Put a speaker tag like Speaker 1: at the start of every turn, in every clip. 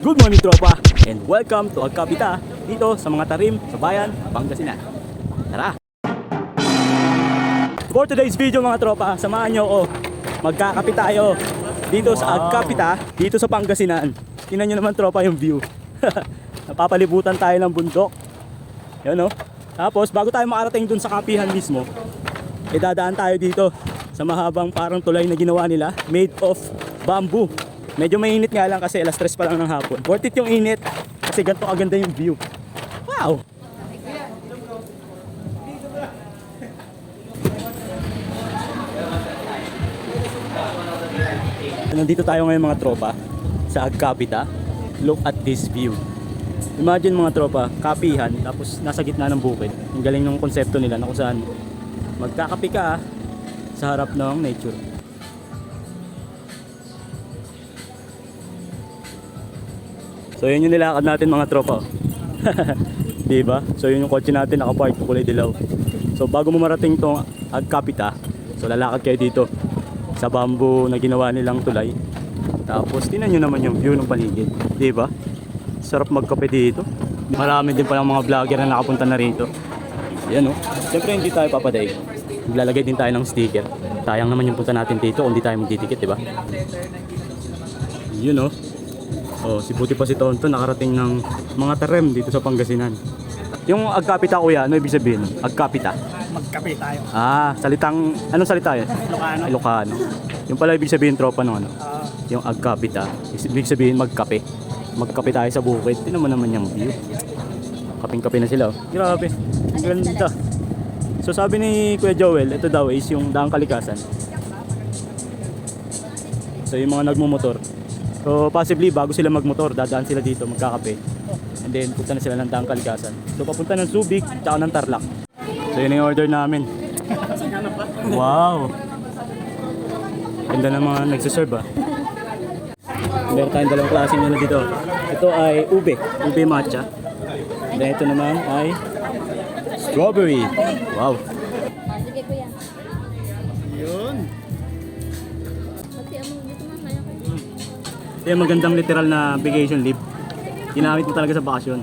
Speaker 1: Good morning tropa and welcome to Agkapita dito sa mga tarim sa bayan Pangasinan. Tara! For today's video mga tropa, samahan nyo ako. Magkakapit tayo dito sa Agkapita dito sa Pangasinan. Tingnan nyo naman tropa yung view. Napapalibutan tayo ng bundok. Yan o. Tapos bago tayo makarating dun sa kapihan mismo, dadaan tayo dito sa mahabang parang tulay na ginawa nila, made of bamboo. Medyo mainit nga lang kasi alas 3 pa lang ng hapon. Worth it yung init kasi ganito kaganda yung view. Wow! Nandito tayo ngayon mga tropa sa Agkapita. Look at this view. Imagine mga tropa, kapihan tapos nasa gitna ng bukid. Ang galing ng konsepto nila na kung saan magkakapi ka sa harap ng nature. So yun yung nilakad natin mga tropa. Diba? So yun yung kotse natin nakapark kulay dilaw. So bago mo marating tong Agkapita, so lalakad kayo dito sa bamboo na ginawa nilang tulay. Tapos tingnan nyo naman yung view ng paligid. Diba? Sarap magkape dito. Marami din palang mga vlogger na nakapunta na rito. Ayan o. Siyempre hindi tayo papadaig. Maglalagay din tayo ng sticker. Sayang naman yung punta natin dito kung hindi tayo magdidikit, diba? Yun o. Oh, si buti pa si Tonton nakarating ng mga terem dito sa Pangasinan. Yung Agkapita kuya, ano ibig sabihin? Agkapita.
Speaker 2: Magkape tayo.
Speaker 1: Ah, salitang anong salita 'yan?
Speaker 2: Ilocano.
Speaker 1: Ilocano. Yung pala ibig sabihin tropa ng ano? Yung Agkapita. Ibig sabihin magkape. Magkape tayo sa bukid. Tingnan mo naman yung view. Kaping-kape na sila. Oh. Grabe. Ang ganda. So sabi ni Kuya Joel, ito daw is yung Daang Kalikasan. So yung mga nagmumotor. So possibly bago sila magmotor, dadaan sila dito magkakape. And then punta na sila ng Daang Kalikasan. So papunta ng Subic, tsaka ng Tarlac. So yun yung order namin. Wow! Ganda ng mga nagsiserve ah. Meron tayong dalawang klaseng ano dito. Ito ay ube matcha. And then ito naman ay strawberry. Wow!
Speaker 3: Sige kuya.
Speaker 2: Yun.
Speaker 3: Pati ano dito man kaya ko.
Speaker 1: Ito yung magandang literal na vacation leave. Ginamit mo talaga sa bakasyon.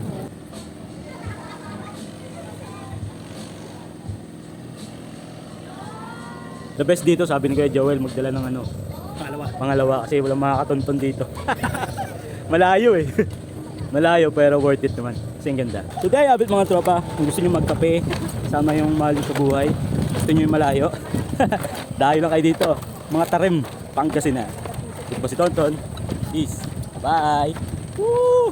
Speaker 1: The best dito, sabi ni Kuya Joel, magdala ng ano, pangalawa kasi walang makakatonton dito. Malayo eh. Malayo pero worth it naman. Kasi ang ganda. So dahil abit mga tropa, kung gusto nyo magkape, sama yung mahal sa buhay, gusto nyo yung malayo, dahil lang kayo dito. Mga tarim, Pangasinan. Ito po si Tonton. Peace. Bye. Woo!